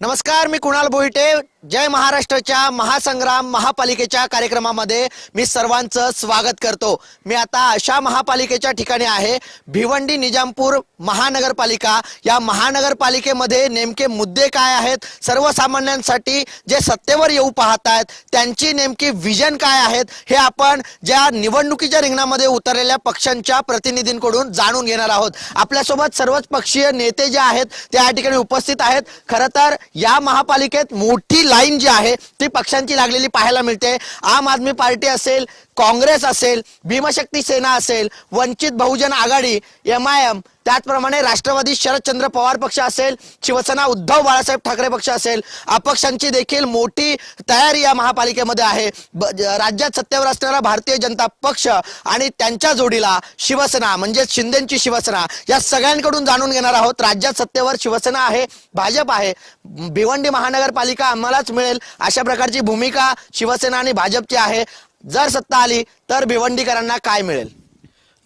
नमस्कार, मी कुणाल बोईटे. जय महाराष्ट्राच्या महासंग्राम महापालिकेच्या कार्यक्रमामध्ये मी सर्वांचं स्वागत करतो. मी आता अशा महापालिकेच्या ठिकाणी आहे, भिवंडी निजामपूर महानगरपालिका. या महानगरपालिकेमध्ये नेमके मुद्दे काय आहेत, सर्वसामान्यांसाठी जे सत्तेवर येऊ पाहत आहेत त्यांची नेमकी विजन काय आहेत, हे आपण ज्या निवडणुकीच्या रिंगणामध्ये उतरलेल्या पक्षांच्या प्रतिनिधींकडून जाणून घेणार आहोत. आपल्यासोबत सर्वच पक्षीय नेते जे आहेत ते या ठिकाणी उपस्थित आहेत. खरं तर या महापालिकेत मोठी लाईन जी आहे ती पक्षांची लागलेली पाहायला मिळते. आम आदमी पार्टी असेल, काँग्रेस असेल, भीमशक्ती सेना असेल, वंचित बहुजन आघाडी, MIM, त्याचप्रमाणे राष्ट्रवादी शरदचंद्र पवार पक्ष असेल, शिवसेना उद्धव बाळासाहेब ठाकरे पक्ष असेल, अपक्षांची देखील मोठी तयारी या महापालिकेमध्ये आहे. राज्यात सत्तेवर असणारा भारतीय जनता पक्ष आणि त्यांच्या जोडीला शिवसेना म्हणजे शिंदेची शिवसेना, या सगळ्यांकडून जाणून घेणार आहोत. राज्यात सत्तेवर शिवसेना आहे, भाजप आहे, भिवंडी महानगरपालिका आम्हालाच मिळेल अशा प्रकारची भूमिका शिवसेना आणि भाजपची आहे. जर सत्ता आली तर भिवंडीकरांना काय मिळेल?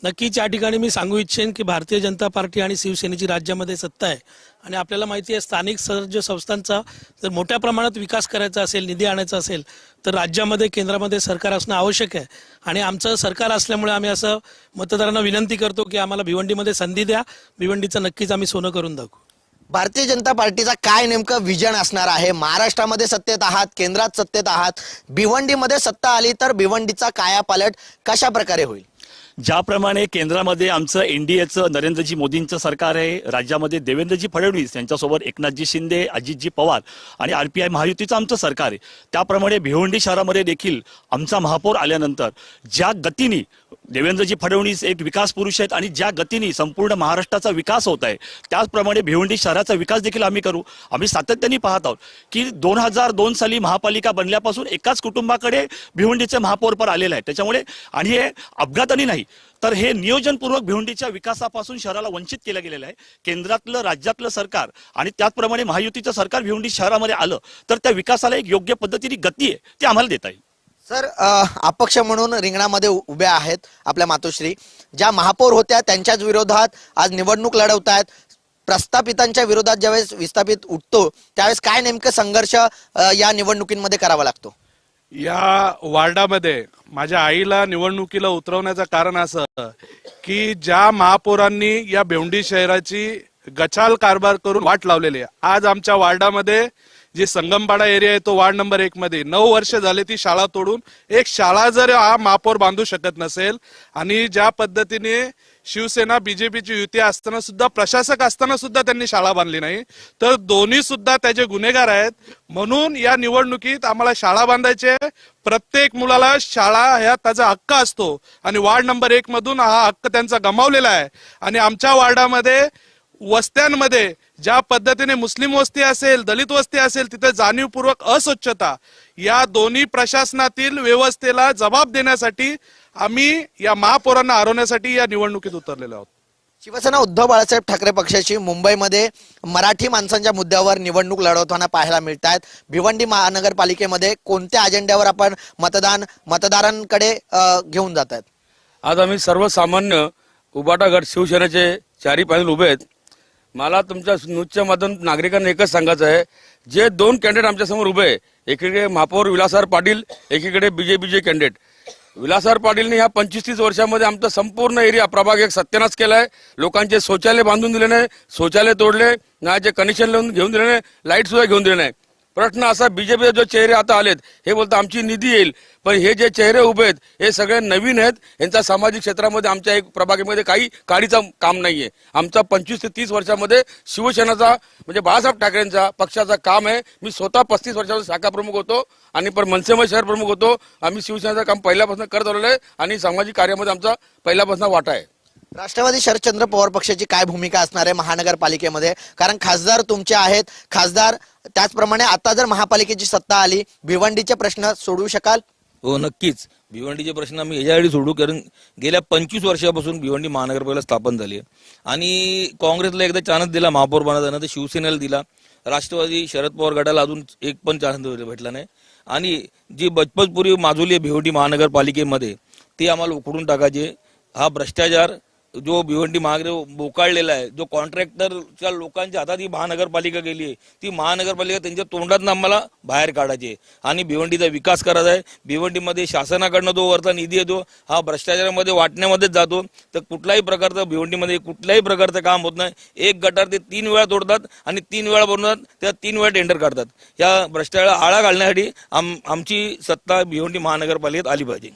नक्कीच या ठिकाणी मी सांगू इच्छेन की भारतीय जनता पार्टी आणि शिवसेनेची राज्यामध्ये सत्ता आहे आणि आपल्याला माहिती आहे स्थानिक स्वराज्य संस्थांचा जर मोठ्या प्रमाणात विकास करायचा असेल, निधी आणायचा असेल तर राज्यामध्ये केंद्रामध्ये सरकार असणं आवश्यक आहे. आणि आमचं सरकार असल्यामुळे आम्ही असं मतदारांना विनंती करतो की आम्हाला भिवंडीमध्ये संधी द्या. भिवंडीचं नक्कीच आम्ही सोनं करून दाखवू. भारतीय जनता पार्टीचा काय नेमकं विजन असणार आहे? महाराष्ट्रामध्ये सत्तेत आहात, केंद्रात सत्तेत आहात, भिवंडीमध्ये सत्ता आली तर भिवंडीचा कायापालट कशा प्रकारे होईल? ज्याप्रमाणे केंद्रामध्ये आमचं एनडीएचं नरेंद्रजी मोदींचं सरकार आहे, राज्यामध्ये देवेंद्रजी फडणवीस यांच्यासोबत एकनाथजी शिंदे, अजितजी पवार आणि RPI महायुतीचं आमचं सरकार आहे, त्याप्रमाणे भिवंडी शहरामध्ये देखील आमचा महापौर आल्यानंतर ज्या गतीने देवेंद्रजी फडणवीस एक विकास पुरुष आहेत आणि ज्या गतीने संपूर्ण महाराष्ट्राचा विकास होत आहे त्याचप्रमाणे भिवंडी शहराचा विकास देखील आम्ही करू. आम्ही सातत्याने पाहत आहोत की 2002 साली महापालिका बनल्यापासून एकाच कुटुंबाकडे भिवंडीचे महापौरपद आलेलं आहे. त्याच्यामुळे आणि हे अपघाताने नाही तर हे नियोजनपूर्वक भिवंडीच्या विकासापासून शहराला वंचित केलं गेलेलं आहे. केंद्रातलं राज्यातलं सरकार आणि त्याचप्रमाणे महायुतीचं सरकार भिवंडी शहरामध्ये आलं तर त्या विकासाला एक योग्य पद्धतीने गती आहे ती आम्हाला देता येईल. सर, अपक्ष म्हणून रिंगणामध्ये उभ्या आहेत आपल्या मातोश्री, ज्या महापौर होत्या त्यांच्याच विरोधात आज निवडणूक लढवत आहेत. प्रस्थापितांच्या विरोधात ज्यावेळेस विस्थापित उठतो त्यावेळेस काय नेमकं संघर्ष या निवडणुकीमध्ये करावा लागतो? या वार्डामध्ये माझ्या आईला निवडणुकीला उतरवण्याचं कारण असं की ज्या महापौरांनी या भिवंडी शहराची गचाल कारभार करून वाट लावलेली आहे. आज आमच्या वार्डामध्ये जी संगमपाडा एरिया आहे तो वार्ड नंबर 1 मध्ये 9 वर्ष झाले ती शाळा तोडून एक शाळा जर हा महापौर बांधू शकत नसेल आणि ज्या पद्धतीने शिवसेना बीजेपीची युती असताना सुद्धा प्रशासक असताना सुद्धा त्यांनी शाळा बांधली नाही तर दोन्ही सुद्धा त्याचे गुन्हेगार आहेत. म्हणून या निवडणुकीत आम्हाला शाळा बांधायची आहे. प्रत्येक मुलाला शाळा ह्या त्याचा हक्क असतो आणि वार्ड नंबर 1 मधून हा हक्क त्यांचा गमावलेला आहे. आणि आमच्या वार्डामध्ये वस्त्यांमध्ये ज्या पद्धतीने मुस्लिम वस्ती असेल, दलित वस्ती असेल तिथे जाणीवपूर्वक अस्वच्छता, या दोन्ही प्रशासनातील व्यवस्थेला जबाब देण्यासाठी आम्ही या महापौरांना हरवण्यासाठी या निवडणुकीत उतरलेलो आहोत. शिवसेना उद्धव बाळासाहेब ठाकरे पक्षाची मुंबईमध्ये मराठी माणसांच्या मुद्द्यावर निवडणूक लढवताना पाहायला मिळत आहेत. भिवंडी महानगरपालिकेमध्ये कोणत्या अजेंड्यावर आपण मतदारांकडे घेऊन जात आहेत? आज आम्ही सर्वसामान्य उबाटा गट शिवसेनेचे चारी पॅनल उभे आहेत. मला तुमच्या न्यूजच्या माध्यमातून नागरिकांना एकच सांगायचं आहे, जे 2 कॅन्डिडेट आमच्या समोर उभे आहे, एकीकडे महापौर विलासराव पाटील, एकीकडे बीजेपीचे कॅन्डिडेट. विलासराव पाटीलने ह्या 25-30 वर्षामध्ये आमचा संपूर्ण एरिया प्रभाग 1 सत्यानाश केलाय. लोकांचे शौचालय बांधून दिले नाही, शौचालय तोडले नाही, कनेक्शन घेऊन दिले नाही, लाईट सुद्धा घेऊन दिले नाही. प्रश्न असा, बीजेपीचे जो चेहरे आता आलेत हे बोलतात आमची निधी येईल, पण हे जे चेहरे उभे आहेत हे सगळे नवीन आहेत. यांचा सामाजिक क्षेत्रामध्ये आमच्या एक प्रभागामध्ये काही काडीचं काम नाहीये. आमचा 25 ते 30 वर्षामध्ये शिवसेनेचा म्हणजे बाळासाहेब ठाकरेंचा पक्षाचा काम आहे. मी स्वतः 35 वर्षाचा शाखा प्रमुख होतो आणि पण मनसेमय शहर प्रमुख होतो. आम्ही शिवसेनेचं काम पहिल्यापासून करत आलेलो आहे आणि सामाजिक कार्यामध्ये आमचा पहिल्यापासून वाटा आहे. राष्ट्रवादी शरदचंद्र पवार पक्षाची काय भूमिका असणार आहे महानगरपालिकेमध्ये? कारण खासदार तुमचे आहेत, खासदार त्याचप्रमाणे आता जर महापालिकेची सत्ता आली भिवंडीचे प्रश्न सोडवू शकाल? हो, नक्कीच. भिवंडीचे प्रश्न आम्ही याच्यासाठी सोडू, कारण गेल्या 25 वर्षापासून भिवंडी महानगरपालिका स्थापन झाली आहे आणि काँग्रेसला एकदा चान्स दिला महापौर बनवताना, तर शिवसेनेला दिला, राष्ट्रवादी शरद पवार गटाला अजून एक पण चान्स भेटला नाही. आणि जी बचपतपुरी माजुली भिवंडी महानगरपालिकेमध्ये ते आम्हाला उखडून टाकायचे. हा भ्रष्टाचार जो भिवंडी महानगर बोकाळलेला आहे, जो कॉन्ट्रॅक्टरच्या लोकांच्या हातात ही महानगरपालिका गेली आहे, ती महानगरपालिका त्यांच्या तोंडातून आम्हाला बाहेर काढायची आहे आणि भिवंडीचा विकास करायचा आहे. भिवंडीमध्ये शासनाकडनं जो वरचा निधी येतो हा भ्रष्टाचारामध्ये वाटण्यामध्येच जातो. तर कुठल्याही प्रकारचं भिवंडीमध्ये कुठल्याही प्रकारचं काम होत नाही. एक गटार ते 3 वेळा तोडतात आणि 3 वेळा बनवतात, त्या 3 वेळा टेंडर काढतात. या भ्रष्टाचाराला आळा घालण्यासाठी आमची सत्ता भिवंडी महानगरपालिकेत आली पाहिजे.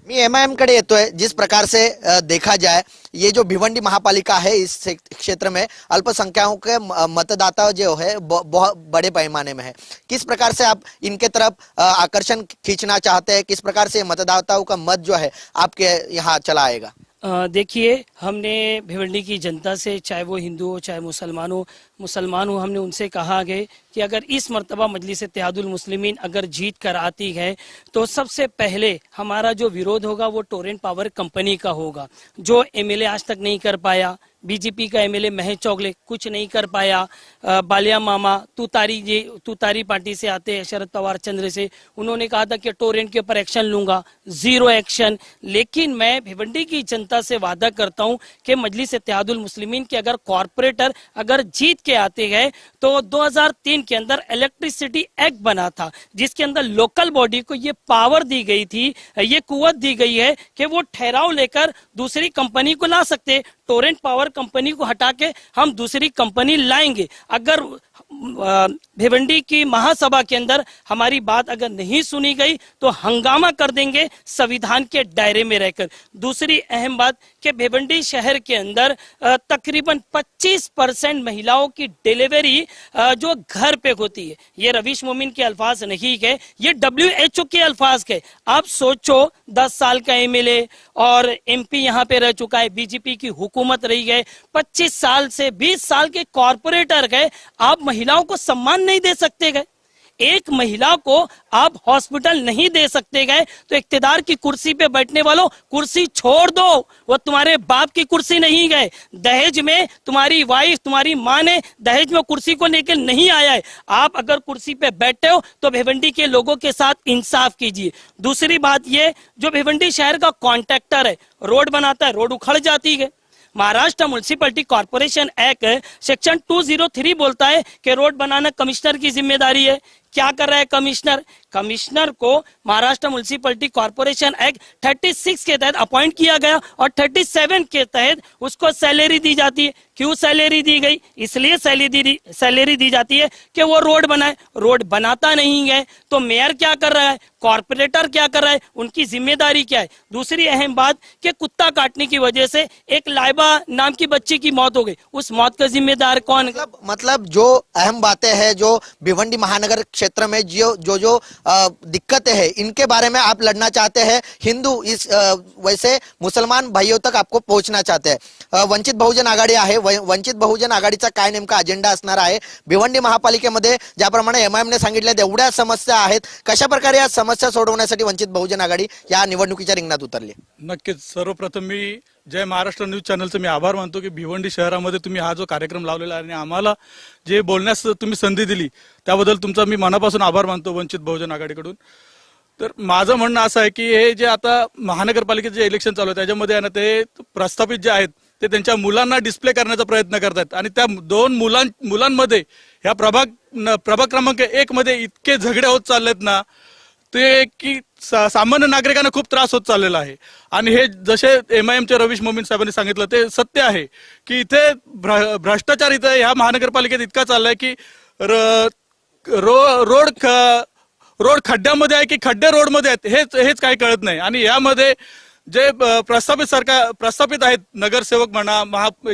मी एमआईएम कडे येतोय. जिस प्रकार से देखा जाए ये जो भिवंडी महापालिका है इस क्षेत्र में अल्पसंख्यकों के मतदाता जो है बहुत बड़े पैमाने में है. किस प्रकार से आप इनके तरफ आकर्षण खींचना चाहते हैं, किस प्रकार से मतदाताओं का मत जो है आपके यहाँ चला आएगा? देखिए, हमने भिवंडी की जनता से, चाहे वो हिंदू हो चाहे मुसलमान हो, हमने उनसे कहा गए कि अगर इस मर्तबा मजलिस इत्तेहादुल मुस्लिमीन अगर जीत कर आती है तो सबसे पहले हमारा जो विरोध होगा वो टोरेंट पावर कंपनी का होगा, जो एमएलए आज तक नहीं कर पाया. बीजेपी का एमएलए महेश चौगले कुछ नहीं कर पाया. बालिया मामा तुतारी पार्टी से आते हैं, शरद पवार चंद्र से, उन्होंने कहा था कि टोरेंट के ऊपर एक्शन लूंगा, 0 एक्शन. लेकिन मैं भिवंडी की जनता से वादा करता हूं कि मजलिस इत्तेहादुल मुस्लिमीन के अगर कॉरपोरेटर अगर जीत के आते हैं तो 2003 के अंदर इलेक्ट्रिसिटी एक्ट बना था, जिसके अंदर लोकल बॉडी को ये पावर दी गई थी, ये कुव्वत दी गई है कि वो ठहराव लेकर दूसरी कंपनी को ला सकते. टोरेंट पावर कंपनी को हटा के हम दूसरी कंपनी लाएंगे. अगर भिवंडी की महासभा के अंदर हमारी बात अगर नहीं सुनी गई तो हंगामा कर देंगे संविधान के दायरे में रहकर. दूसरी अहम बात कि भिवंडी शहर के अंदर तकरीबन 25% महिलाओं की डिलीवरी जो घर पे होती है. ये रवीश मोमिन के अल्फाज नहीं है, ये WHO के अल्फाज के. आप सोचो, 10 साल का एमएलए और एमपी यहाँ पे रह चुका है, बीजेपी की हुकूमत रही है, 25 साल से 20 साल के कॉरपोरेटर गए, आप महिलाओं को सम्मान नहीं दे सकते गए, एक महिला को आप हॉस्पिटल नहीं दे सकते गए. तो इख्तिदार की कुर्सी पे बैठने वालों, कुर्सी छोड़ दो, वो तुम्हारे बाप की कुर्सी नहीं गए. दहेज में तुम्हारी वाइफ, तुम्हारी माँ ने दहेज में कुर्सी को लेकर नहीं आया है. आप अगर कुर्सी पे बैठे हो तो भिवंडी के लोगों के साथ इंसाफ कीजिए. दूसरी बात ये, जो भिवंडी शहर का कॉन्ट्रैक्टर है, रोड बनाता है, रोड उखड़ जाती है. Maharashtra municipality corporation act section 203 बोलता है कि रोड बनाना कमिश्नर की जिम्मेदारी है. क्या कर रहा है कमिश्नर को महाराष्ट्र म्युनिसिपलिटी कॉर्पोरेशन एक्ट 36 के तहत अपॉइंट किया गया और 37 के तहत उसको सैलरी दी जाती है. क्यों सैलरी दी गई? इसलिए सैलरी दी जाती है कि वो रोड बनाए. रोड बनाता नहीं है तो मेयर क्या कर रहा है, कॉर्पोरेटर क्या कर रहा है, उनकी जिम्मेदारी क्या है? दूसरी अहम बात कि कुत्ता काटने की वजह से एक लाइबा नाम की बच्ची की मौत हो गई, उस मौत का जिम्मेदार कौन? मतलब जो अहम बातें हैं जो भिवंडी महानगर क्षेत्र में जो दिक्कतें हैं इनके बारे में आप लड़ना चाहते हैं. हिंदू इस वैसे मुसलमान भाइयों तक आपको पहुंचना चाहते हैं. वंचित बहुजन आघाडी आहे, वंचित बहुजन आघाडीचा काय नेमका अजेंडा असणार आहे? भिवंडी महापालिकेमध्ये ज्याप्रमाणे एमआयएम ने सांगितलं एवढ्या समस्या आहेत, कशा प्रकारे या समस्या सोडवण्यासाठी वंचित बहुजन आघाडी या निवडणुकीच्या रिंगणात उतरली? नक्कीच. सर्वप्रथम मी जय महाराष्ट्र न्यूज चॅनलचं मी आभार मानतो की भिवंडी शहरामध्ये तुम्ही हा जो कार्यक्रम लावलेला आहे आणि आम्हाला जे बोलण्यास तुम्ही संधी दिली त्याबद्दल तुमचा मी मनापासून आभार मानतो वंचित बहुजन आघाडीकडून. तर माझं म्हणणं असं आहे की हे जे आता महानगरपालिकेचे जे इलेक्शन चालू आहे त्याच्यामध्ये आहे ना, ते प्रस्थापित जे आहेत ते त्यांच्या मुलांना डिस्प्ले करण्याचा प्रयत्न करतात आणि त्या 2 मुलांमध्ये ह्या प्रभाग क्रमांक 1 मध्ये इतके झगडे होत चाललेत ना, ते की सामान्य नागरिकांना खूप त्रास होत चाललेला आहे. आणि हे जसे एमआयएमचे रवीश मोमीन साहेबांनी सांगितलं ते सत्य आहे की इथे भ्रष्टाचार इथे ह्या महानगरपालिकेत इतका चाललाय की रोड खड्ड्यामध्ये आहे की खड्डे रोडमध्ये आहेत हेच काही कळत नाही. आणि यामध्ये जे प्रस्थापित आहेत नगरसेवक म्हणा,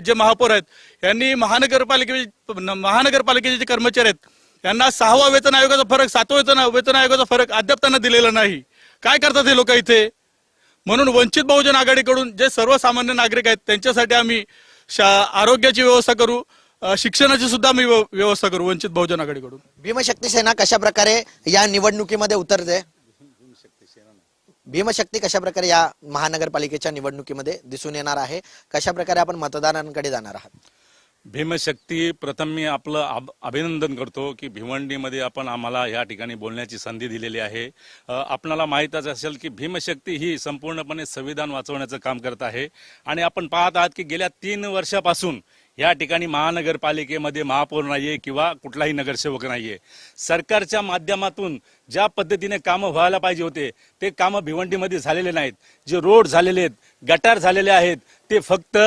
जे महापौर आहेत, यांनी महानगरपालिकेचे जे कर्मचारी आहेत यांना 6वा वेतन आयोगाचा फरक, 7वा वेतन आयोगाचा फरक अद्याप त्यांना दिलेला नाही. काय करतात हे लोक इथे? म्हणून वंचित बहुजन आघाडीकडून जे सर्वसामान्य नागरिक आहेत त्यांच्यासाठी आम्ही आरोग्याची व्यवस्था करू, शिक्षणाची सुद्धा आम्ही व्यवस्था करू वंचित बहुजन आघाडीकडून. भीमशक्ती सेना कशा प्रकारे या निवडणुकीमध्ये उतरते? भीमशक्ती कशा प्रकारे या महानगरपालिकेच्या निवडणुकीमध्ये दिसून येणार आहे? कशा प्रकारे आपण मतदारांकडे जाणार आहात? भीमशक्ती प्रथम मी आपलं अभिनंदन करतो की भिवंडीमध्ये आपण आम्हाला या ठिकाणी बोलण्याची संधी दिलेली आहे. आपणाला माहीतच असेल की भीमशक्ती ही संपूर्णपणे संविधान वाचवण्याचं काम करत आहे आणि आपण पाहत आहात की गेल्या 3 वर्षापासून या ठिकाणी महानगरपालिकेमध्ये महापौर नाहीये किंवा कुठलाही नगरसेवक नाहीये. सरकारच्या माध्यमातून ज्या पद्धतीने कामं व्हायला पाहिजे होते ते कामं भिवंडीमध्ये झालेले नाहीत. जे रोड झालेले आहेत, गटार झालेले आहेत, ते फक्त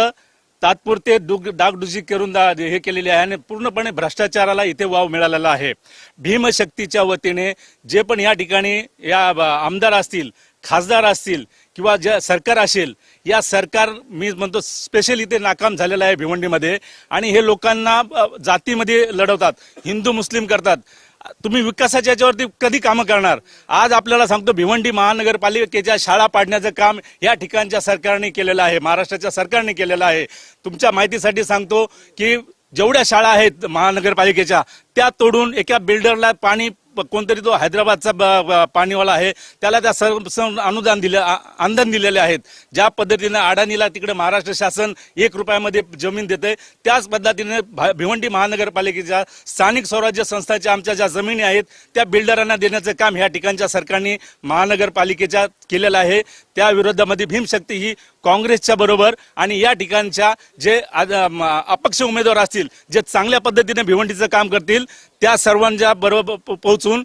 तात्पुरते डागडुजी करून हे केलेले आहे आणि पूर्णपणे भ्रष्टाचाराला इथे वाव मिळालेला आहे. भीमशक्तीच्या वतीने जे पण या ठिकाणी या आमदार असतील, खासदार असतील किंवा जे सरकार असेल, या सरकार मी म्हणतो स्पेशल इथे नाकाम झालेलं आहे भिवंडीमध्ये आणि हे लोकांना जातीमध्ये लढवतात, हिंदू मुस्लिम करतात. तुम्ही विकासाच्या याच्यावरती कधी कामं करणार? आज आपल्याला सांगतो भिवंडी महानगरपालिकेच्या शाळा पाडण्याचं काम या ठिकाणच्या सरकारने केलेलं आहे, महाराष्ट्राच्या सरकारने केलेलं आहे. तुमच्या माहितीसाठी सांगतो की जेवढ्या शाळा आहेत महानगरपालिकेच्या त्या तोडून एका बिल्डरला पाणी कोणतरी तो हैदराबादचा पाणीवाला आहे त्याला त्या अनुदान दिलेले आहेत. ज्या पद्धतीने अडाणीला तिकडे महाराष्ट्र शासन 1 रुपयामध्ये जमीन देते त्याच पद्धतीने भिवंडी महानगरपालिकेच्या स्थानिक स्वराज्य संस्थांच्या आमच्या ज्या जमिनी आहेत त्या बिल्डरांना देण्याचं काम ह्या ठिकाणच्या सरकारने महानगरपालिकेच्या केलेलं आहे. त्या विरोधामध्ये भीमशक्ती ही काँग्रेसच्या बरोबर आणि या ठिकाणच्या जे अपक्ष उमेदवार असतील, जे चांगल्या पद्धतीने भिवंडीचं काम करतील, त्या सर्वांच्या बरोबर पोहोचून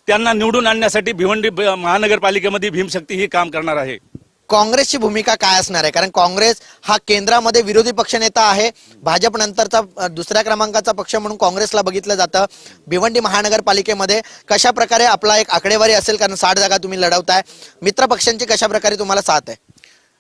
त्यांना निवडून आणण्यासाठी भिवंडी महानगरपालिकेमध्ये भीमशक्ती ही काम करणार आहे. काँग्रेसची भूमिका काय असणार आहे? कारण काँग्रेस हा केंद्रामध्ये विरोधी पक्षनेता आहे. भाजप नंतरचा दुसऱ्या क्रमांकाचा पक्ष म्हणून काँग्रेसला बघितलं जातं. भिवंडी महानगरपालिकेमध्ये कशा प्रकारे आपला एक आकडेवारी असेल, कारण 60 जागा तुम्ही लढवताय, मित्र पक्षांची कशा प्रकारे तुम्हाला साथ आहे?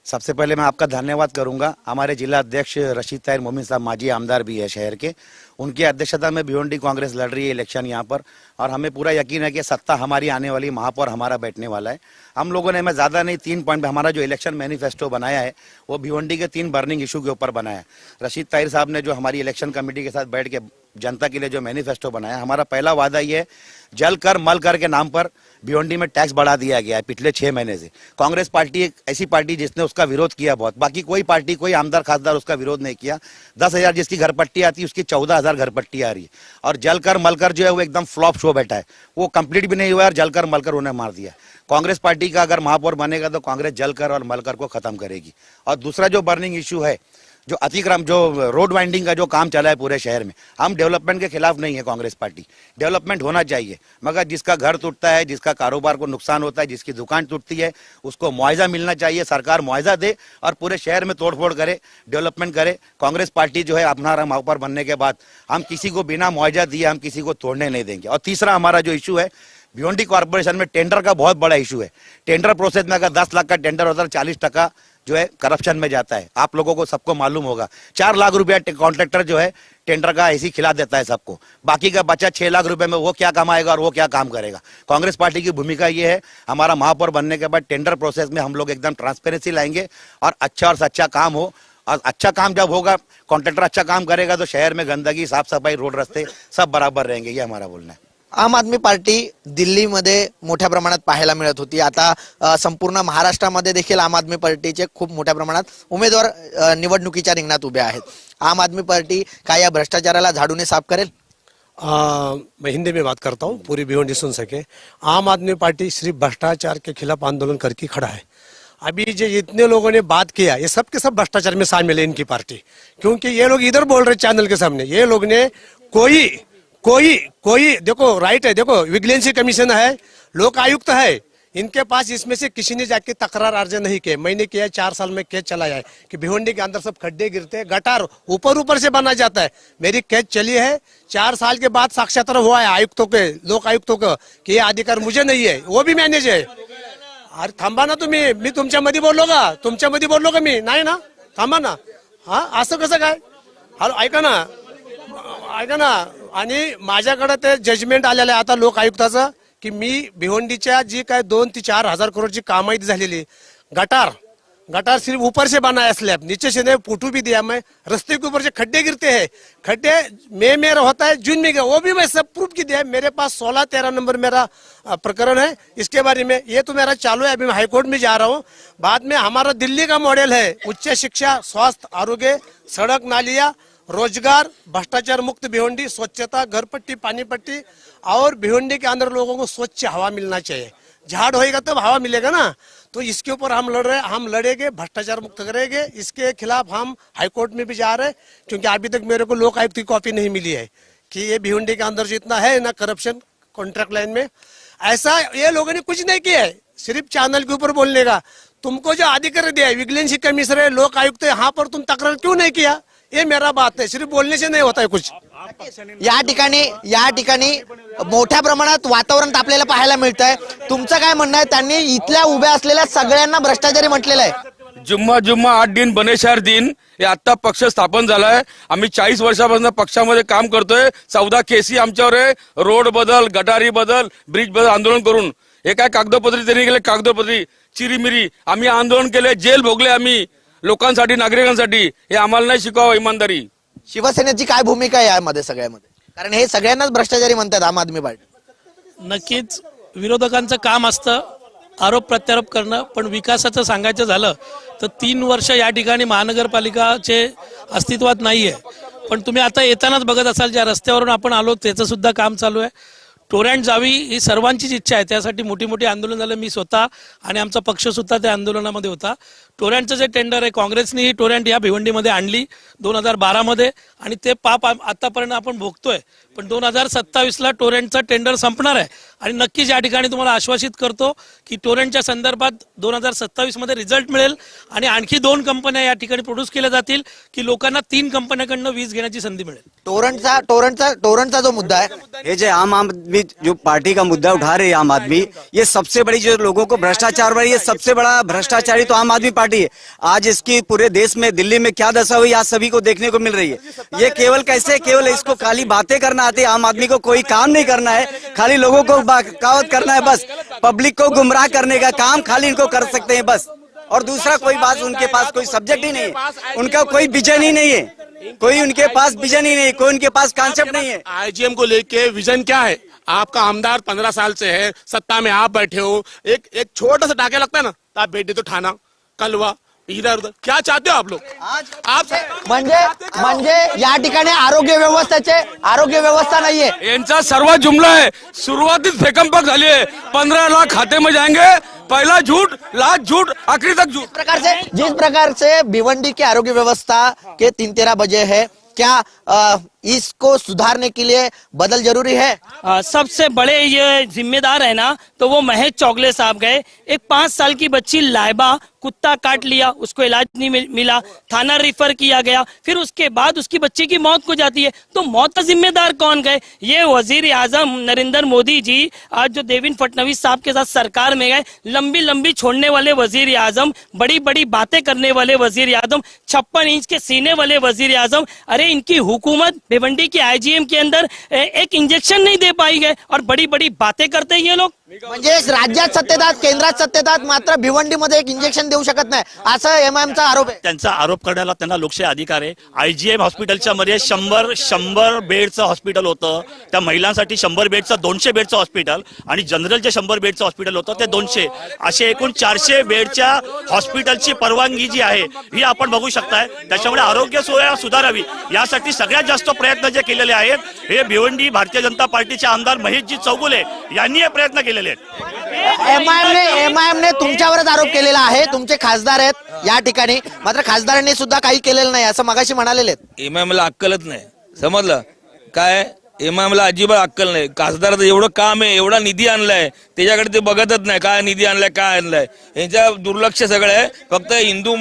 सबसे पहले मैं आपका धन्यवाद करूंगा. हमारे जिला अध्यक्ष रशीद ताहिर मोमिन साहब माजी आमदार भी है शहर के, उनकी अध्यक्षता में भिवंडी कांग्रेस लड़ रही है इलेक्शन यहाँ पर और हमें पूरा यकीन है कि सत्ता हमारी आने वाली, महापौर हमारा बैठने वाला है. हम लोगों ने, मैं ज़्यादा नहीं, 3 पॉइंट हमारा जो इलेक्शन मैनिफेस्टो बनाया है वो भिवंडी के 3 बर्निंग इशू के ऊपर बनाया है. रशीद ताहिर साहब ने जो हमारी इलेक्शन कमेटी के साथ बैठ के जनता के लिए जो मैनिफेस्टो बनाया, हमारा पहला वादा ये है, जल कर मल कर के नाम पर भिवंडी में टैक्स बढ़ा दिया गया है पिछले 6 महीने से. कांग्रेस पार्टी एक ऐसी पार्टी जिसने उसका विरोध किया बहुत, बाकी कोई पार्टी, कोई आमदार खासदार उसका विरोध नहीं किया. 10,000 जिसकी घरपट्टी आती है उसकी 14,000 घरपट्टी आ रही है और जलकर मलकर जो है वो एकदम फ्लॉप शो बैठा है, वो कंप्लीट भी नहीं हुआ और जलकर मलकर उन्हें मार दिया. कांग्रेस पार्टी का अगर महापौर बनेगा तो कांग्रेस जलकर और मलकर को खत्म करेगी. और दूसरा जो बर्निंग इशू है, जो अतिक्रम, जो रोड वाइंडिंग का जो काम चला है पूरे शहर में, हम डेवलपमेंट के खिलाफ नहीं है कांग्रेस पार्टी, डेवलपमेंट होना चाहिए, मगर जिसका घर टूटता है, जिसका कारोबार को नुकसान होता है, जिसकी दुकान टूटती है, उसको मुआवजा मिलना चाहिए. सरकार मुआवजा दे और पूरे शहर में तोड़फोड़ करे, डेवलपमेंट करे. कांग्रेस पार्टी जो है अपना महापौर बनने के बाद हम किसी को बिना मुआवजा दिए हम किसी को तोड़ने नहीं देंगे. और तीसरा हमारा जो इशू है, भिवंडी कॉर्पोरेशन में टेंडर का बहुत बड़ा इशू है. टेंडर प्रोसेस में अगर 10 लाख का टेंडर होता है, 40% जो है करप्शन में जाता है. आप लोगों को सबको मालूम होगा, 4 लाख रुपया कॉन्ट्रैक्टर जो है टेंडर का ऐसी खिला देता है सबको, बाकी का बचा 6 लाख रुपए में वो क्या कमाएगा और वो क्या काम करेगा. कांग्रेस पार्टी की भूमिका ये है, हमारा महापौर बनने के बाद टेंडर प्रोसेस में हम लोग एकदम ट्रांसपेरेंसी लाएंगे और अच्छा और सच्चा काम हो. और अच्छा काम जब होगा, कॉन्ट्रैक्टर अच्छा काम करेगा तो शहर में गंदगी, साफ सफाई, रोड रस्ते सब बराबर रहेंगे. ये हमारा बोलना है. आम आदमी पार्टी दिल्लीमध्ये मोठ्या प्रमाणात पाहायला मिळत होती. आता संपूर्ण महाराष्ट्रामध्ये देखील आम आदमी पार्टीचे खूप मोठ्या प्रमाणात उमेदवार निवडणुकीच्या रिंगणात उभे आहेत. आम आदमी पार्टी काय या भ्रष्टाचाराला झाडूने साफ करेल? मैं हिंदी में बात करता हूँ, पूरी भिवंडी सुन सके. आम आदमी पार्टी सिर्फ भ्रष्टाचार के खिलाफ आंदोलन करके खड़ा है. अभी जो इतने लोगों ने बात किया, ये सब के सब भ्रष्टाचार में शामिल है इनकी पार्टी, क्योंकि ये लोग इधर बोल रहे चैनल के सामने, ये लोग ने कोई देखो राइट है, देखो विजिलेंस कमीशन है, लोक आयुक्त है, इनके पास इसमें से किसी ने जाके तकरार अर्ज नहीं किया. मैंने किया, 4 साल में केस चलाया है कि भिवंडी के अंदर सब खड्डे गिरते हैं, गटार ऊपर से बना जाता है. मेरी केस चली है, 4 साल के बाद साक्षात्कार हुआ है आयुक्तों के, लोक आयुक्तों का, कि ये अधिकार मुझे नहीं है, वो भी मैनेज है. अरे थांबा ना तुम्ही, मी तुमच्यामध्ये बोललो का मी? नाही ना, थांबा ना. हा, असं कसं काय? हॅलो, ऐका ना. आणि माझ्याकडे ते जजमेंट आलेलं आहे आता लोक आयुक्ताचं, की मी भिवंडीच्या जी काय 2 ते 4 हजार करोडची कामाई झालेली, गटार सिर्फ ऊपर से बना है, स्लैब नीचे से नहीं, फोटो भी दिया मैं. रस्ते के ऊपर से खड्डे गिरते हैं, खड्डे मई में होता है, जून में गया, वो भी मैं सब प्रूफ की दिया है. मेरे पास 16-13 नंबर मेरा प्रकरण है इसके बारे में. ये तो मेरा चालू है, अभी मैं हाईकोर्ट में जा रहा हूँ. बाद में हमारा दिल्ली का मॉडल है, उच्च शिक्षा, स्वास्थ्य, आरोग्य, सड़क, नालिया रोजगार, भ्रष्टाचार मुक्त भिवंडी, स्वच्छता, घर पट्टी, पानी पट्टी और भिवंडी के अंदर लोगों को स्वच्छ हवा मिलना चाहिए। झाड़ होएगा तब हवा मिलेगा ना। तो इसके ऊपर हम लड़ रहे हैं, हम लड़ेंगे, भ्रष्टाचार मुक्त करेंगे। इसके खिलाफ हम हाईकोर्ट में भी जा रहे हैं, क्योंकि अभी तक मेरे को लोक आयुक्त की कॉपी नहीं मिली है कि ये भिवंडी के अंदर जो इतना है ना करप्शन कॉन्ट्रैक्ट लाइन में, ऐसा ये लोगों ने कुछ नहीं किया है, सिर्फ चैनल के ऊपर बोलने का। तुमको जो अधिकार दिया है, विजिलेंस कमिश्नर है, लोक आयुक्त है, यहाँ पर तुम तक्रार क्यों नहीं किया? ये मेरा बात है, सिर्फ बोलने से नहीं होता है कुछ। या ठिकाणी मोठ्या प्रमाणात वातावरण तापलेलं पाहायला मिळत आहे। तुमचं काय म्हणणं आहे? त्यांनी इथल्या उभ्या असलेल्या सगळ्यांना भ्रष्टाचारी म्हटलेलं आहे। जुम्मा 8 दिन बने 4 दिन हे आता पक्ष स्थापन झालाय। आम्ही 40 वर्षापासून पक्षामध्ये काम करतोय। 14 केसी आमच्यावर आहे, रोड बदल, गटारी बदल, ब्रिज बदल आंदोलन करून। हे काय कागदपत्री त्यांनी केले, कागदपत्री चिरीमिरी आम्ही आंदोलन केले, जेल भोगले आम्ही लोकांसाठी, नागरिकांसाठी। हे आम्हाला नाही शिकवावं इमानदारी। शिवसेनेची काय भूमिका आहे यामध्ये सगळ्यामध्ये? कारण हे सगळ्यांनाच भ्रष्टाचारी म्हणतात आम आदमी पार्टी। नक्कीच विरोधकांचं काम असतं आरोप प्रत्यारोप करणं, पण विकासाचं सांगायचं झालं तर 3 वर्ष या ठिकाणी महानगरपालिकाचे अस्तित्वात नाहीये। पण तुम्ही आता येतानाच बघत असाल, ज्या रस्त्यावरून आपण आलो त्याचं सुद्धा काम चालू आहे। टोरॅन्ट जावी ही सर्वांचीच इच्छा आहे, त्यासाठी मोठी मोठी आंदोलन झालं। मी स्वतः आणि आमचा पक्ष सुद्धा त्या आंदोलनामध्ये होता। टोरॅन्टचं जे टेंडर आहे, काँग्रेसने ही टोरॅन्ट या भिवंडीमध्ये आणली 2012 मध्ये, आणि ते पाप आतापर्यंत आपण भोगतोय। पण 2027ला टोरॅन्टचा टेंडर संपणार आहे, आणि नक्कीच या ठिकाणी तुम्हाला आश्वासित करतो की टोरॅन्टच्या संदर्भात 2027 मध्ये रिझल्ट मिळेल, आणि आणखी 2 कंपन्या या ठिकाणी प्रोड्यूस केल्या जातील की लोकांना 3 कंपन्यांकडनं वीज घेण्याची संधी मिळेल। टोरंटचा जो मुद्दा है, ये जो आम आदमी जो पार्टी का मुद्दा उठा रहे हैं आम आदमी, ये सबसे बड़ी जो लोगों को भ्रष्टाचार वाली, ये सबसे बड़ा भ्रष्टाचारी तो आम आदमी पार्टी है। आज इसकी पूरे देश में, दिल्ली में क्या दशा हुई आज सभी को देखने को मिल रही है। ये केवल कैसे, केवल इसको खाली बातें करना आती है, आम आदमी को कोई काम नहीं करना है, खाली लोगों को बहकावत करना है, बस पब्लिक को गुमराह करने का काम खाली इनको कर सकते हैं बस। और दूसरा कोई बात, उनके पास कोई सब्जेक्ट ही नहीं है, उनका कोई विजन ही नहीं है, कोई उनके पास विजन ही नहीं, कोई उनके पास कॉन्सेप्ट नहीं है। आईजीएम को लेके विजन क्या है? आपका आमदार 15 साल से है, सत्ता में आप बैठे हो, एक छोटा सा टाके लगता है ना, तो आप बेटे तो ठाना कलवा इधर उधर, क्या चाहते हो आप लोग? आप म्हणजे या ठिकाणी आरोग्य व्यवस्था नाहीये। यांचा सर्व जुमला आहे, सुरुवातीच फेकंपक झाली आहे। 15 लाख खाते में जाएंगे, पहला झूठ, लास्ट झूठ, आखिरी तक झूठ। जिस प्रकार से भिवंडी की आरोग्य व्यवस्था के 3-13 बजे है, क्या इसको सुधारने के लिए बदल जरूरी है? सबसे बड़े ये जिम्मेदार है ना, तो वो महेश चौगले साहब गए। एक 5 साल की बच्ची लाइबा, कुत्ता काट लिया, उसको इलाज नहीं मिला, थाना रिफर किया गया, फिर उसके बाद उसकी बच्ची की मौत हो जाती है। तो मौत का जिम्मेदार कौन गए? ये वजीर आजम नरेंद्र मोदी जी आज जो देवेंद्र फडणवीस साहब के साथ सरकार में गए, लंबी लंबी छोड़ने वाले वजीर आजम, बड़ी बड़ी बातें करने वाले वजीर आजम, 56 इंच के सीने वाले वजीर आजम। अरे इनकी हुकूमत भिवंडी की आईजीएम के अंदर एक इंजेक्शन नहीं दे पाई गए, और बड़ी बड़ी बातें करते हैं ये लोग। म्हणजे राज्यात सत्तेतात, केंद्रात सत्तेतात, मात्र भिवंडीमध्ये एक इंजेक्शन देऊ शकत नाही, असं एमआयएमचा आरोप आहे। त्यांचा आरोप करण्याला त्यांना लोकशाही अधिकार आहे। आयजीएम हॉस्पिटलच्या मध्ये 100 बेडचं हॉस्पिटल होतं, त्या महिलांसाठी 100 बेडचं 200 बेडचं हॉस्पिटल, आणि जनरल जे 100 बेडचं हॉस्पिटल होतं ते 200, असे एकूण 400 बेडच्या हॉस्पिटलची परवानगी जी आहे ही आपण बघू शकताय। त्याच्यामुळे आरोग्य सोय सुधारावी यासाठी सगळ्यात जास्त प्रयत्न जे केलेले आहेत हे भिवंडी भारतीय जनता पार्टीचे आमदार महेशजी चौगुले यांनी हे प्रयत्न केलेले आहेत। एमआयएमने तुमच्यावरच आरोप केलेला आहे, तुमचे खासदार आहेत या ठिकाणी, मात्र खासदारांनी सुद्धा काही केलेलं नाही असं मगाशी म्हणालेले आहेत। एमआयएमला अक्कलच नाही, समजलं काय? एमआयएमला अजिबात अक्कल नाही। खासदाराचं एवढं काम आहे, एवढा निधी आणलाय, त्याच्याकडे ते बघतच नाही काय निधी आणलाय, काय आणलाय। यांच्या दुर्लक्ष सगळं आहे, फक्त हिंदू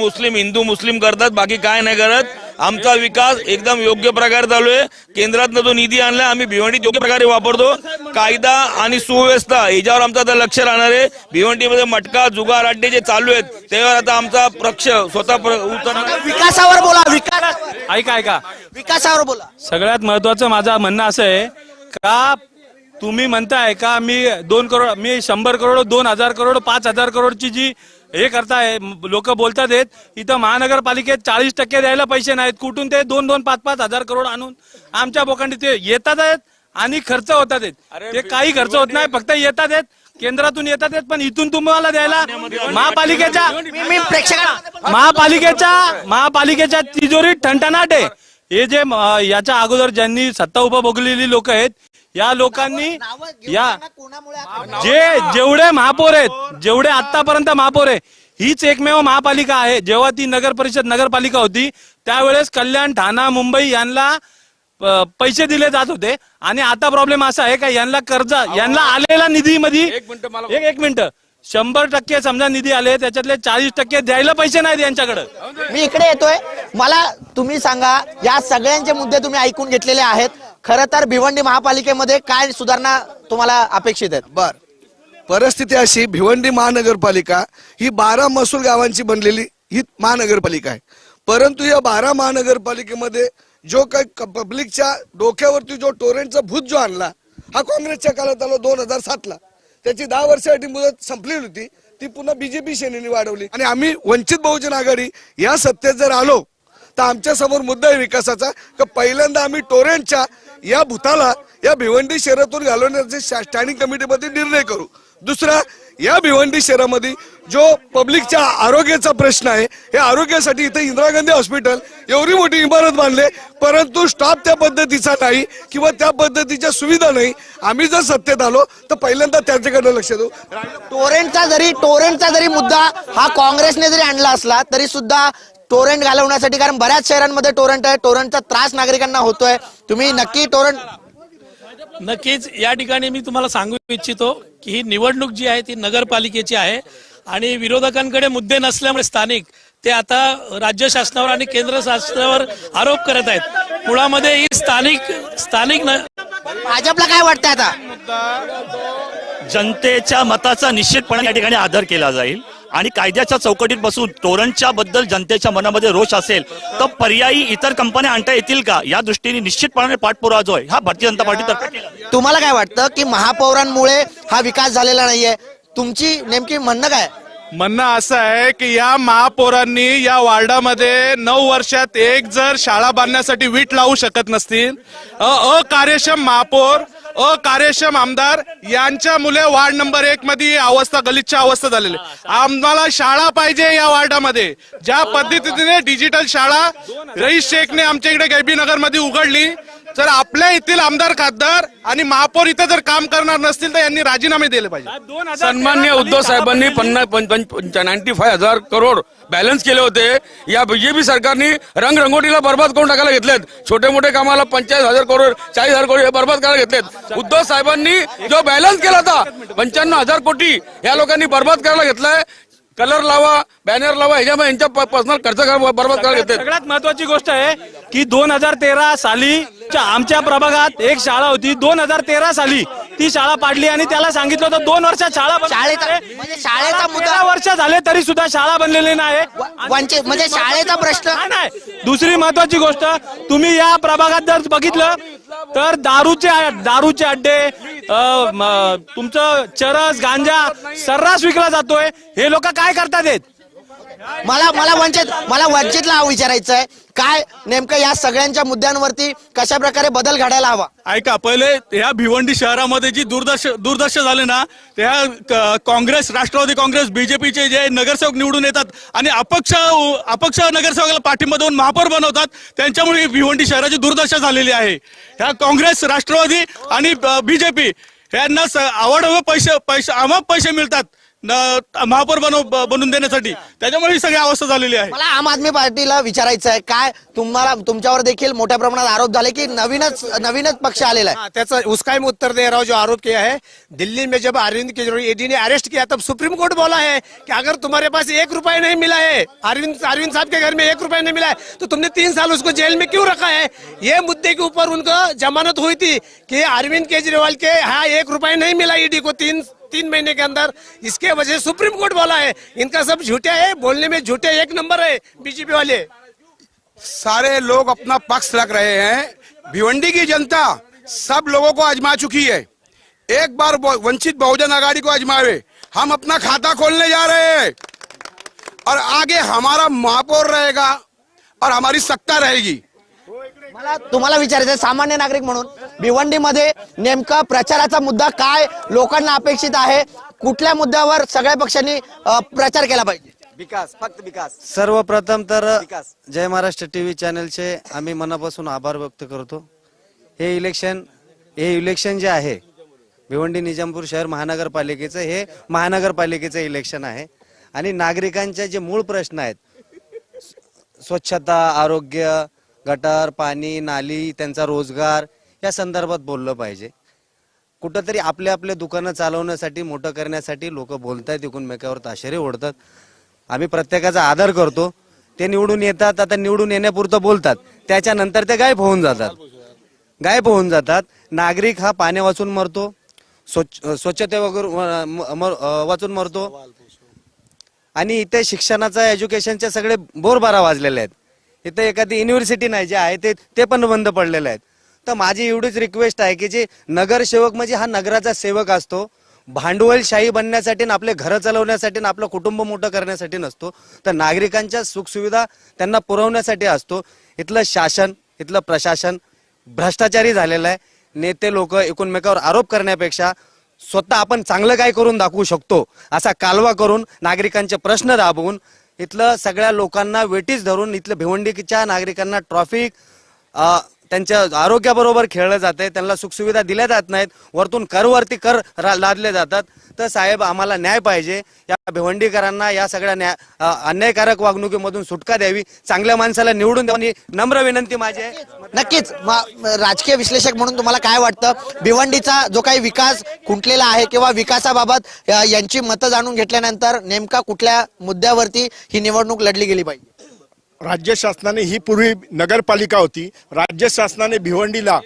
मुस्लिम करतात, बाकी काय नाही करत। आमचा विकास एकदम योग्य प्रकारे चालू आहे। केंद्रातनं जो निधी आणलाय आम्ही भिवंडीत योग्य प्रकारे वापरतो। कायदा आणि सुव्यवस्था याच्यावर आमचं आता लक्ष राहणार आहे। भिवंडीमध्ये मटका जुगार अड्डे जे चालू आहेत त्यावर आता आमचा पक्ष स्वतः उतरणार। विकासावर बोला, ऐका विकासावर बोला। सगळ्यात महत्वाचं माझं म्हणणं असं आहे का तुम्ही म्हणताय का मी 2 करोड, मी 100 करोड, 2000 करोड, 5000 करोडची जी हे करताय, लोक बोलतात आहेत इथं महानगरपालिकेत 40% द्यायला पैसे नाहीत, कुठून ते 2-2, 5-5 हजार करोड आणून आमच्या बोकांडी ते येतात आहेत आणि खर्च होतात आहेत। ते काही खर्च होत नाही, फक्त येतात आहेत, केंद्रातून येतात आहेत, पण इथून तुम्हाला द्यायला महापालिकेच्या तिजोरीत ठणठणाट आहे। हे जे याच्या अगोदर ज्यांनी सत्ता उपभोगलेली लोक आहेत, या लोकांनी या जेवढे महापौर आहेत, जेवढे आतापर्यंत महापौर आहे, हीच एकमेव महापालिका आहे. जेव्हा ती नगर परिषद नगरपालिका होती त्यावेळेस कल्याण, ठाणा, मुंबई यांना पैसे दिले जात होते. आणि आता प्रॉब्लेम असा आहे का यांना कर्ज, यांना आलेला निधीमध्ये एक मिनिट 100% समजा निधी आले, त्याच्यातले 40% द्यायला पैसे नाहीत यांच्याकडे. मी इकडे येतोय. मला तुम्ही सांगा, या सगळ्यांचे मुद्दे तुम्ही ऐकून घेतलेले आहेत. खरं तर भिवंडी महापालिकेमध्ये काय सुधारणा तुम्हाला अपेक्षित आहेत? परिस्थिती अशी, भिवंडी महानगरपालिका ही 12 महसूल गावांची बनलेली ही महानगरपालिका आहे. परंतु या 12 महानगरपालिकेमध्ये जो काही पब्लिकच्या डोक्यावरती जो टोरेंटचा भूत जो आणला, हा काँग्रेसच्या काळात आला 2007ला. त्याची 10 वर्षासाठी मुदत संपलेली होती, ती पुन्हा बीजेपी सेनेने वाढवली. आणि आम्ही वंचित बहुजन आघाडी या सत्तेत जर आलो तर आमच्या समोर मुद्दा आहे विकासाचा, की पहिल्यांदा आम्ही टोरेंटच्या या भूताला या भिवंडी शहरातून घालवण्याचे स्टँडिंग कमिटीमध्ये निर्णय करू. दुसरा, या भिवंडी शहरामध्ये जो पब्लिकच्या आरोग्याचा प्रश्न आहे, या आरोग्यासाठी इथे इंदिरा गांधी हॉस्पिटल एवढी मोठी इमारत बांधले, परंतु स्टाफ त्या पद्धतीचा नाही किंवा त्या पद्धतीच्या सुविधा नाही. आम्ही जर सत्तेत आलो तर पहिल्यांदा त्याच्याकडे लक्ष देऊ. टोरेंटचा जरी मुद्दा हा काँग्रेसने जरी आणला असला तरी सुद्धा टोरेंट घालवण्यासाठी, कारण बऱ्याच शहरांमध्ये टोरेंट आहे, टोरेंटचा त्रास नागरिकांना होतोय. तुम्ही नक्की टोरेंट नक्कीच या ठिकाणी मी तुम्हाला सांगू इच्छितो की ही निवडणूक जी आहे ती नगरपालिकेची आहे आणि विरोधकांकडे मुद्दे नसल्यामुळे स्थानिक ते आता राज्य शासनावर आणि केंद्र शासनावर आरोप करत आहेत. मुळामध्ये ही स्थानिक भाजपला काय वाटतं आता? जनतेच्या मताचा निश्चितपणे या ठिकाणी आदर केला जाईल आणि कायद्याच्या चौकटीत बसून टोरंटच्या बद्दल जनतेच्या मनामध्ये रोष असेल तर पर्यायी इतर कंपन्या आणता येतील का, या दृष्टीने निश्चितपणे पाठपुरावा जो आहे हा भारतीय जनता पार्टीतर्फे केला. तुम्हाला काय वाटतं की महापौरांमुळे हा विकास झालेला नाहीये? तुमची नेमकी म्हणणं काय? म्हणणं असं आहे की या महापौरांनी या वार्डामध्ये 9 वर्षात एक जर शाळा बांधण्यासाठी वीट लावू शकत नसतील, अकार्यक्षम महापौर, अकार्यक्षम आमदार यांच्या मुले वार्ड नंबर 1 मध्ये अवस्था, गलिच्छ अवस्था झालेली. आम्हाला शाळा पाहिजे या वार्डामध्ये. ज्या पद्धतीने डिजिटल शाळा रईस शेखने आमच्या इकडे गैबी नगर मध्ये उघडली, तर आपल्या येथील आमदार, खासदार आणि महापौर इथं जर काम करणार नसतील तर यांनी राजीनामे दिले पाहिजे. सन्मान्य उद्धव साहेबांनी 95,000 करोड बॅलन्स केले होते. या बीजेपी सरकारने रंगरंगोटीला बर्बाद करून टाकायला घेतलेत. छोटे मोठे कामाला 45,000 करोड, 40,000 करोड हे बर्बाद करायला घेतलेत. उद्धव साहेबांनी जो बॅलन्स केला होता 55,000 कोटी या लोकांनी बर्बाद करायला घेतलाय. कलर लावा, बॅनर लावा, ह्याच्यामुळे यांच्या पर्सनल खर्च बर्बाद करायला घेतले. सगळ्यात महत्वाची गोष्ट आहे की 2013 साली आमच्या प्रभागात एक शाळा होती. 2013 साली ती शाळा पाडली आणि त्याला सांगितलं होतं 2 वर्षात शाळा म्हणजे शाळेचा मुद्दा वर्ष झाले तरी सुद्धा शाळा बनलेली नाही. म्हणजे शाळेचा प्रश्न नाही. दुसरी महत्वाची गोष्ट, तुम्ही या प्रभागात जर बघितलं तर दारूचे अड्डे, तुमचं चरस, गांजा सर्रास विकला जातोय. हे लोक काय करतात? मला वंचितला विचारायचं आहे, काय नेमकं या सगळ्यांच्या मुद्द्यांवरती कशा प्रकारे बदल घडायला हवा? ऐका, पहिले ह्या भिवंडी शहरामध्ये जी दुर्दश झाले ना, त्या काँग्रेस, राष्ट्रवादी काँग्रेस, बीजेपीचे जे नगरसेवक निवडून येतात आणि अपक्ष नगरसेवकाला पाठिंबा देऊन महापौर बनवतात, त्यांच्यामुळे भिवंडी शहराची दुर्दशा झालेली आहे. ह्या काँग्रेस, राष्ट्रवादी आणि बीजेपी यांना आवडवे पैसे मिळतात महापौर बनवून देण्यासाठी, त्याच्यामुळे ही सगळी अवस्था झालेली आहे. मला आम आदमी पार्टीला विचारायचं आहे, काय तुमच्यावर देखील मोठ्या प्रमाणात आरोप झाले की नवीनच पक्ष आलेला है? त्याचा उसका मैं उत्तर दे रहा हूँ. जो आरोप किया है, दिल्ली में जब अरविंद केजरीवाल ईडी ने अरेस्ट किया तब सुप्रीम कोर्ट बोला है कि अगर तुम्हारे पास 1 रुपया नहीं मिला है, अरविंद साहब के घर में 1 रुपया नहीं मिला है, तो तुमने 3 साल उसको जेल में क्यों रखा है? ये मुद्दे के ऊपर उनको जमानत हुई थी कि अरविंद केजरीवाल के 1 रुपया नहीं मिला ईडी को 3 महीने के अंदर. इसके वजह से सुप्रीम कोर्ट बोला है. इनका सब झूठे है, बोलने में झूठे 1 नंबर है बीजेपी वाले. सारे लोग अपना पक्ष रख रहे हैं. भिवंडी की जनता सब लोगों को आजमा चुकी है. एक बार वंचित बहुजन आघाड़ी को आजमावे. हम अपना खाता खोलने जा रहे हैं और आगे हमारा महापौर रहेगा और हमारी सत्ता रहेगी. मला तुम्हाला विचारायचं, सामान्य नागरिक म्हणून भिवंडीमध्ये नेमका प्रचाराचा मुद्दा काय लोकांना अपेक्षित आहे? कुठल्या मुद्द्यावर सगळ्या पक्षांनी प्रचार केला पाहिजे? विकास, फक्त विकास. सर्वप्रथम तर विकास. जय महाराष्ट्र टीव्ही चॅनलचे आम्ही मनापासून आभार व्यक्त करतो. हे इलेक्शन जे आहे भिवंडी निजामपूर शहर महानगरपालिकेचं, हे महानगरपालिकेचं इलेक्शन आहे आणि नागरिकांचे जे मूळ प्रश्न आहेत, स्वच्छता, आरोग्य, गटार, पाणी, नाली, त्यांचा रोजगार, या संदर्भात बोललं पाहिजे. कुठंतरी आपले दुकानं चालवण्यासाठी, मोठं करण्यासाठी लोक बोलतायत, एकूणमेकावर ताशेरे ओढतात. आम्ही प्रत्येकाचा आदर करतो. ते निवडून येतात, आता निवडून येण्यापुरतं बोलतात, त्याच्यानंतर ते गायब होऊन जातात. नागरिक हा पाण्या वाचून मरतो, स्वच्छते वगैरे वाचून मरतो आणि इथे शिक्षणाचा, एज्युकेशनचे सगळे बोरबारा वाजलेले आहेत. इथे एखादी युनिव्हर्सिटी नाही जे आहे ते पण बंद पडलेले आहेत. तर माझी एवढीच रिक्वेस्ट आहे की जे नगरसेवक म्हणजे हा नगराचा सेवक असतो, भांडवलशाही बनण्यासाठी आणि आपले घरं चालवण्यासाठी आणि आपलं कुटुंब मोठं करण्यासाठी नसतो, तर नागरिकांच्या सुखसुविधा त्यांना पुरवण्यासाठी असतो. इथलं शासन, इथलं प्रशासन भ्रष्टाचारी झालेलं आहे. नेते लोक एकूणमेकावर आरोप करण्यापेक्षा स्वतः आपण चांगलं काय करून दाखवू शकतो असा कालवा करून नागरिकांचे प्रश्न दाबवून इथलं सगळ्या लोकांना वेटीस धरून इथल्या भिवंडीच्या नागरिकांना ट्रॉफिक, त्यांच्या आरोग्याबरोबर खेळलं जाते, त्यांना सुखसुविधा दिल्या जात नाहीत, वरतून करवरती कर लादले जातात. तर साहेब, आम्हाला न्याय पाहिजे. या भिवंडीकरांना या सगळ्या अन्यायकारक वागणुकीमधून सुटका द्यावी, चांगल्या माणसाला निवडून द्यावी, नम्र विनंती माझी आहे. नक्कीच. राजकीय विश्लेषक म्हणून तुम्हाला काय वाटतं, भिवंडीचा जो काही विकास खुंटलेला आहे किंवा विकासाबाबत यांची मतं जाणून घेतल्यानंतर नेमका कुठल्या मुद्द्यावरती ही निवडणूक लढली गेली पाहिजे? राज्य शासनाने, ही पूर्वी नगरपालिका होती, राज्य शासनाने भिवंडीला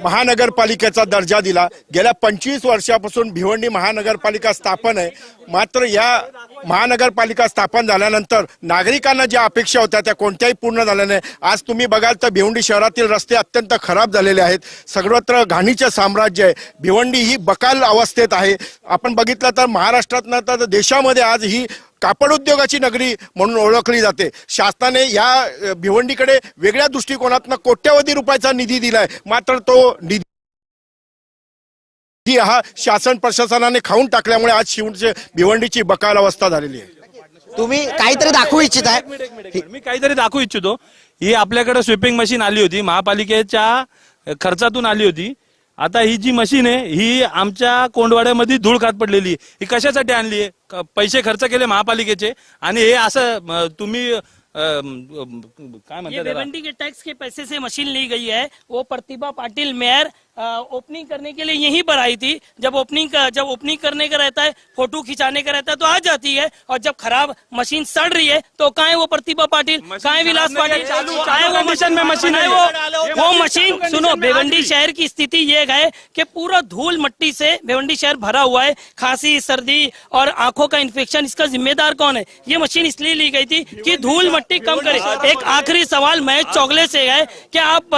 महानगरपालिकेचा दर्जा दिला. गेल्या 25 वर्षापासून भिवंडी महानगरपालिका स्थापन आहे. मात्र या महानगरपालिका स्थापन झाल्यानंतर नागरिकांना ज्या अपेक्षा होत्या त्या कोणत्याही पूर्ण झाल्या नाही. आज तुम्ही बघाल तर भिवंडी शहरातील रस्ते अत्यंत खराब झालेले आहेत. सर्वत्र घाणीचे साम्राज्य आहे. भिवंडी ही बकाल अवस्थेत आहे. आपण बघितलं तर महाराष्ट्रात तर देशामध्ये आज ही कापड उद्योगाची नगरी म्हणून ओळखली जाते. शासनाने या भिवंडीकडे वेगळ्या दृष्टिकोनातून कोट्यवधी रुपयाचा निधी दिलाय. मात्र तो निधी हा शासन प्रशासनाने खाऊन टाकल्यामुळे आज भिवंडीची बकाल अवस्था झालेली आहे. तुम्ही काहीतरी दाखवू इच्छित आहे? मी काहीतरी दाखवू इच्छितो. ही आपल्याकडे स्वीपिंग मशीन आली होती, महापालिकेच्या खर्चातून आली होती. आता ही जी मशीन आहे ही आमच्या कोंडवाड्यामध्ये धूळ खात पडलेली. ही कशासाठी आणली आहे? पैसे खर्च केले महापालिकेचे आणि हे असं तुम्ही काय म्हणतात, भिवंडी के टैक्स के पैसे से मशीन ली गई है. वो प्रतिभा पाटिल मेयर ओपनिंग करने के लिए यहीं पर आई थी. जब ओपनिंग करने का रहता है, फोटो खिंचाने का रहता है तो आ जाती है, और जब खराब मशीन सड़ रही है तो कहाँ है वो प्रतिभा पाटिल, कहाँ है विलास पाटिल, कहाँ है वो मशीन में मशीन है वो मशीन. सुनो, भिवंडी शहर की स्थिति ये है कि पूरा धूल मट्टी से भिवंडी शहर भरा हुआ है. खांसी, सर्दी और आंखों का इन्फेक्शन, इसका जिम्मेदार कौन है? ये मशीन इसलिए ली गई थी कि धूल मट्टी कम करे. एक आखिरी सवाल महेश चौगले से है कि आप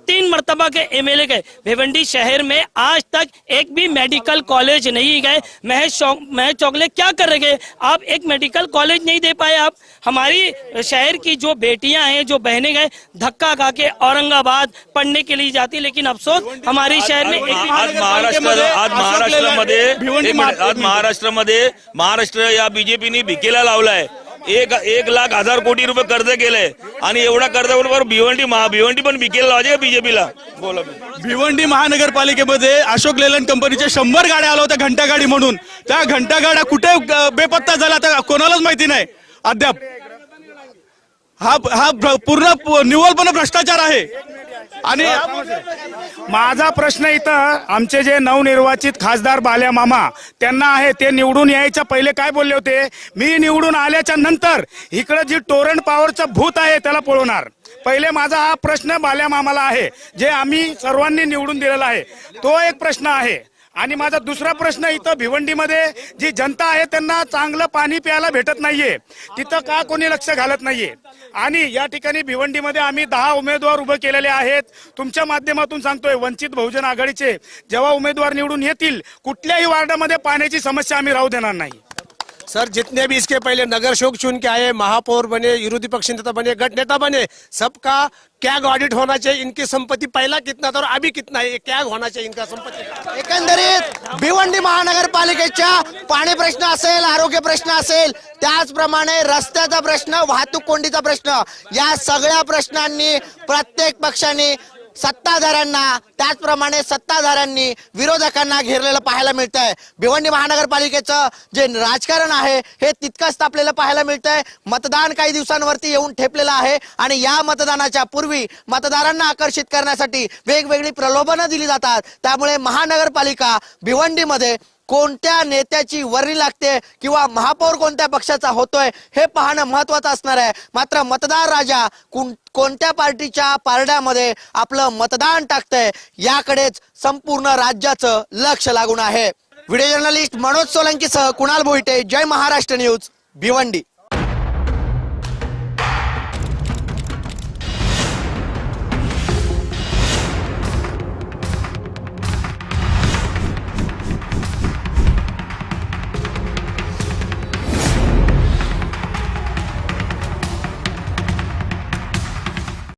3 मर्तबा के एमएलए गए, भिवंडी शहर में आज तक एक भी मेडिकल कॉलेज नहीं गए. महेश चौगले क्या कर रहे हैं? आप एक मेडिकल कॉलेज नहीं दे पाए. आप हमारी शहर की जो बेटियां हैं, जो बहनें गए, धक्का खा के औरंगाबाद पढ़ने के लिए जाती, लेकिन अफसोस हमारी शहर में महाराष्ट्र या बीजेपीने भिकेला लावलाय. 1,00,000 कोटी रुपये कर्ज केलंय आणि एवढा कर्जाबरोबर भिवंडी पण भिकेला लावायचे का बीजेपीला? बोला. भिवंडी महानगरपालिकेमध्ये अशोक लेलंड कंपनीच्या 100 गाड्या आल्या होत्या घंटागाडी म्हणून. त्या घंटागाड्या कुठे बेपत्ता झाला तर कोणालाच माहिती नाही अद्याप. हा पूर्ण निव्वळपणे भ्रष्टाचार आहे. आणि माझा प्रश्न इथं आमचे जे नवनिर्वाचित खासदार बाल्या मामा त्यांना आहे, ते निवडून यायच्या पहिले काय बोलले होते? मी निवडून आल्याच्या नंतर इकडे जी टोरंट पॉवरचं भूत आहे त्याला पळवणार. पहिले माझा हा प्रश्न बाल्या मामाला आहे, जे आम्ही सर्वांनी निवडून दिलेला आहे. तो एक प्रश्न आहे. आणि माझा दुसरा प्रश्न, इथं भिवंडीमध्ये जी जनता आहे त्यांना चांगलं पाणी प्यायला भेटत नाहीये, तिथं का कोणी लक्ष घालत नाहीये? आणि या ठिकाणी भिवंडीमध्ये आम्ही 10 उमेदवार उभे केलेले आहेत. तुमच्या माध्यमातून सांगतोय, वंचित बहुजन आघाडीचे जेव्हा उमेदवार निवडून येतील, कुठल्याही वार्डामध्ये पाण्याची समस्या आम्ही राहू देणार नाही. सर जितने भी इसके पहले नगर शोक चुन के आए, महापौर बने, विरोधी पक्ष नेता बने, गट नेता बने, सबका क्या ऑडिट होना चाहिए, इनकी संपत्ति पहला कितना था और अभी कितना है, क्या होना चाहिए इनका संपत्ति। एकंदरीत भिवंडी महानगरपालिकेच्या पाणी प्रश्न असेल, आरोग्य प्रश्न असेल, त्याचप्रमाणे रस्त्याचा प्रश्न, वाहतूक कोंडीचा प्रश्न, या सगळ्या प्रश्नांनी प्रत्येक पक्षाने सत्ताधाऱ्यांना, त्याचप्रमाणे सत्ताधाऱ्यांनी विरोधकांना घेरलेलं पाहायला मिळतंय. भिवंडी महानगरपालिकेचं जे राजकारण आहे हे तितकंच तापलेलं पाहायला मिळतंय. मतदान काही दिवसांवरती येऊन ठेपलेलं आहे आणि या मतदानाच्या पूर्वी मतदारांना आकर्षित करण्यासाठी वेगवेगळी प्रलोभनं दिली जातात. त्यामुळे महानगरपालिका भिवंडीमध्ये कोणत्या नेत्याची वर्णी लागते किंवा महापौर कोणत्या पक्षाचा होतोय हे पाहणं महत्वाचं असणार आहे. मात्र मतदार राजा कोणत्या पार्टीच्या पारड्यामध्ये आपलं मतदान टाकतंय याकडेच संपूर्ण राज्याचं लक्ष लागून आहे. व्हिडिओ जर्नलिस्ट मनोज सोलंकीसह कुणाल भोईटे, जय महाराष्ट्र न्यूज, भिवंडी.